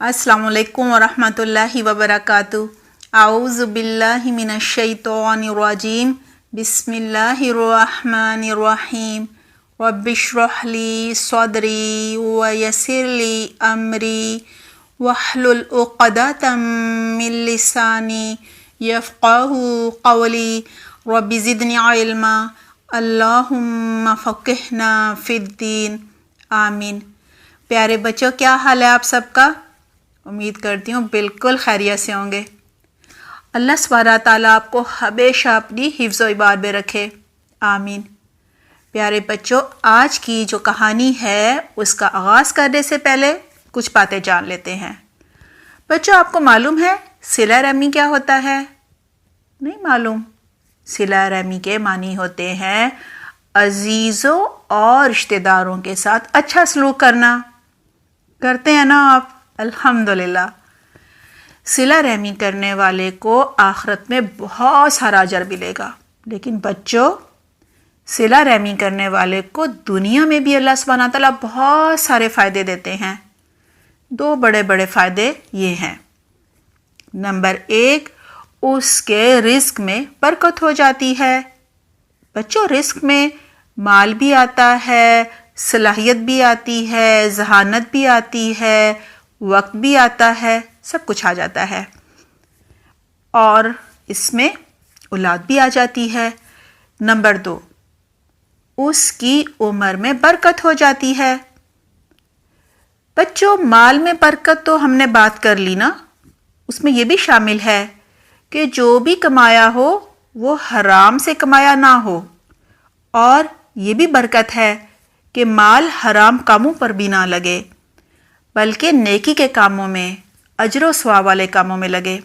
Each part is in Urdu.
السلام علیکم ورحمۃ اللہ وبرکاتہ۔ اعوذ باللہ من الشیطان الرجیم، بسم اللہ الرحمن الرحیم۔ رب اشرح لی صدری ویسر لی امری واحلل عقدۃ من لسانی یفقہوا قولی رب زدنی علما اللہم فقہنا فی الدین آمین۔ پیارے بچوں، کیا حال ہے آپ سب کا؟ امید کرتی ہوں بالکل خیریت سے ہوں گے۔ اللہ سبحانہ تعالیٰ آپ کو ہمیشہ اپنی حفظ و ایمان میں رکھے، آمین۔ پیارے بچوں، آج کی جو کہانی ہے اس کا آغاز کرنے سے پہلے کچھ باتیں جان لیتے ہیں۔ بچوں، آپ کو معلوم ہے صلہ رحمی کیا ہوتا ہے؟ نہیں معلوم؟ صلہ رحمی کے معنی ہوتے ہیں عزیزوں اور رشتہ داروں کے ساتھ اچھا سلوک کرنا۔ کرتے ہیں نا آپ؟ الحمدللہ۔ صلہ رحمی کرنے والے کو آخرت میں بہت سارا اجر ملے گا، لیکن بچوں، صلہ رحمی کرنے والے کو دنیا میں بھی اللہ سبحانہ تعالیٰ بہت سارے فائدے دیتے ہیں۔ دو بڑے بڑے فائدے یہ ہیں۔ نمبر 1، اس کے رزق میں برکت ہو جاتی ہے۔ بچوں، رزق میں مال بھی آتا ہے، صلاحیت بھی آتی ہے، ذہانت بھی آتی ہے، وقت بھی آتا ہے، سب کچھ آ جاتا ہے، اور اس میں اولاد بھی آ جاتی ہے۔ نمبر 2، اس کی عمر میں برکت ہو جاتی ہے۔ بچوں، مال میں برکت تو ہم نے بات کر لی نا، اس میں یہ بھی شامل ہے کہ جو بھی کمایا ہو وہ حرام سے کمایا نہ ہو، اور یہ بھی برکت ہے کہ مال حرام کاموں پر بھی نہ لگے، بلکہ نیکی کے کاموں میں، اجر و ثواب والے کاموں میں لگے۔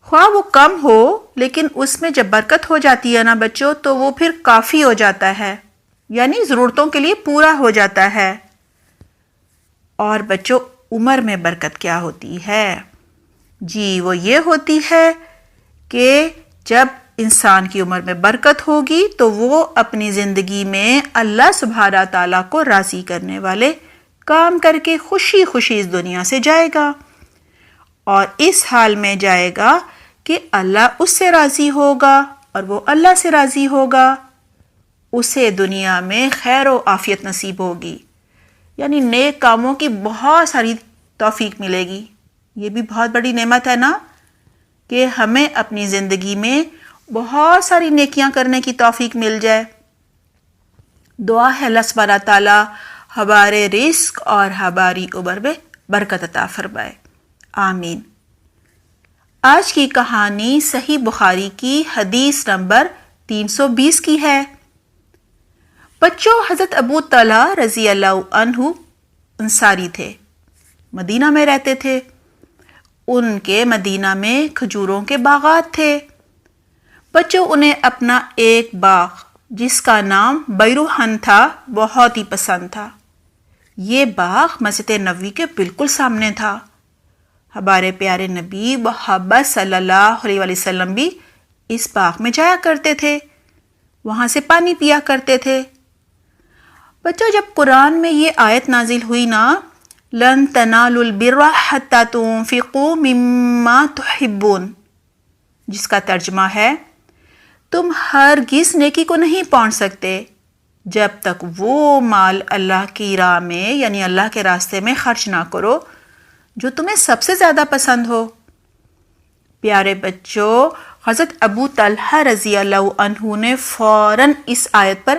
خواہ وہ کم ہو، لیکن اس میں جب برکت ہو جاتی ہے نا بچوں، تو وہ پھر کافی ہو جاتا ہے، یعنی ضرورتوں کے لیے پورا ہو جاتا ہے۔ اور بچوں، عمر میں برکت کیا ہوتی ہے؟ جی، وہ یہ ہوتی ہے کہ جب انسان کی عمر میں برکت ہوگی تو وہ اپنی زندگی میں اللہ سبحانہ تعالیٰ کو راضی کرنے والے کام کر کے خوشی خوشی اس دنیا سے جائے گا، اور اس حال میں جائے گا کہ اللہ اس سے راضی ہوگا اور وہ اللہ سے راضی ہوگا۔ اسے دنیا میں خیر و عافیت نصیب ہوگی، یعنی نیک کاموں کی بہت ساری توفیق ملے گی۔ یہ بھی بہت بڑی نعمت ہے نا کہ ہمیں اپنی زندگی میں بہت ساری نیکیاں کرنے کی توفیق مل جائے۔ دعا ہے اللہ سبحانہ تعالیٰ ہمارے رزق اور ہماری عمر میں برکت عطا فرمائے، آمین۔ آج کی کہانی صحیح بخاری کی حدیث نمبر 320 کی ہے۔ بچوں، حضرت ابو طلحہ رضی اللہ عنہ انصاری تھے، مدینہ میں رہتے تھے۔ ان کے مدینہ میں کھجوروں کے باغات تھے۔ بچوں، انہیں اپنا ایک باغ جس کا نام بیروحن تھا بہت ہی پسند تھا۔ یہ باغ مسجد نبوی کے بالکل سامنے تھا۔ ہمارے پیارے نبی محمد صلی اللہ علیہ وسلم بھی اس باغ میں جایا کرتے تھے، وہاں سے پانی پیا کرتے تھے۔ بچوں، جب قرآن میں یہ آیت نازل ہوئی نا، لن تنالوا البر حتی تنفقوا مما تحبون، جس کا ترجمہ ہے تم ہرگز نیکی کو نہیں پہنچ سکتے جب تک وہ مال اللہ کی راہ میں، یعنی اللہ کے راستے میں خرچ نہ کرو جو تمہیں سب سے زیادہ پسند ہو۔ پیارے بچوں، حضرت ابو طلحہ رضی اللہ عنہ نے فوراً اس آیت پر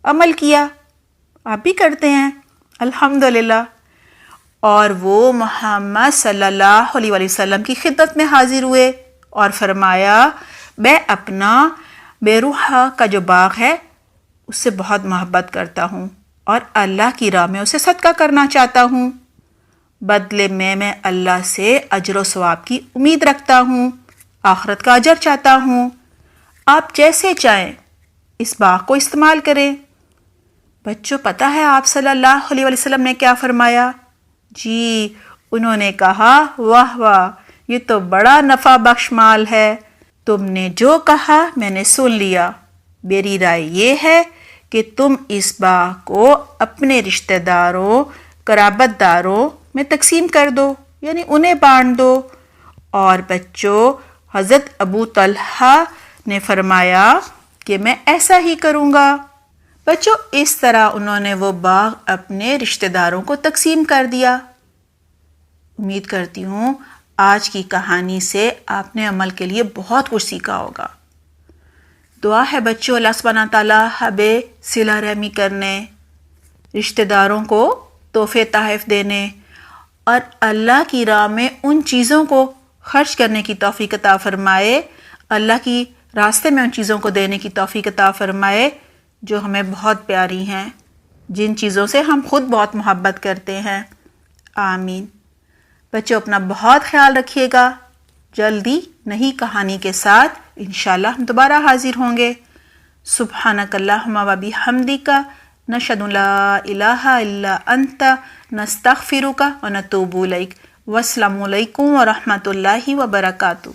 عمل کیا۔ آپ بھی کرتے ہیں الحمدللہ، اور وہ محمد صلی اللہ علیہ وسلم کی خدمت میں حاضر ہوئے اور فرمایا، میں اپنا بیروحہ کا جو باغ ہے اس سے بہت محبت کرتا ہوں اور اللہ کی راہ میں اسے صدقہ کرنا چاہتا ہوں، بدلے میں اللہ سے اجر و ثواب کی امید رکھتا ہوں، آخرت کا اجر چاہتا ہوں۔ آپ جیسے چاہیں اس باغ کو استعمال کریں۔ بچوں، پتہ ہے آپ صلی اللہ علیہ وسلم نے کیا فرمایا؟ جی، انہوں نے کہا، واہ واہ، یہ تو بڑا نفع بخش مال ہے، تم نے جو کہا میں نے سن لیا۔ میری رائے یہ ہے کہ تم اس باغ کو اپنے رشتہ داروں، قرابت داروں، میں تقسیم کر دو، یعنی انہیں بانٹ دو۔ اور بچوں حضرت ابو طلحہ نے فرمایا کہ میں ایسا ہی کروں گا۔ بچوں اس طرح انہوں نے وہ باغ اپنے رشتہ داروں کو تقسیم کر دیا۔ امید کرتی ہوں آج کی کہانی سے آپ نے عمل کے لیے بہت کچھ سیکھا ہوگا۔ دعا ہے بچوں اللہ سبحانہ تعالیٰ ہمیں صلہ رحمی کرنے، رشتہ داروں کو تحفے تحائف دینے اور اللہ کی راہ میں ان چیزوں کو خرچ کرنے کی توفیق عطا فرمائے، اللہ کی راستے میں ان چیزوں کو دینے کی توفیق عطا فرمائے جو ہمیں بہت پیاری ہیں، جن چیزوں سے ہم خود بہت محبت کرتے ہیں۔ آمین۔ بچوں اپنا بہت خیال رکھیے گا۔ جلدی نئی کہانی کے ساتھ انشاءاللہ ہم دوبارہ حاضر ہوں گے۔ سبحانک اللہم و بحمدک، نشہد ان لا الہ الا انت، نستغفرک و نتوب الیک۔ والسلام علیکم ورحمۃ اللہ وبرکاتہ۔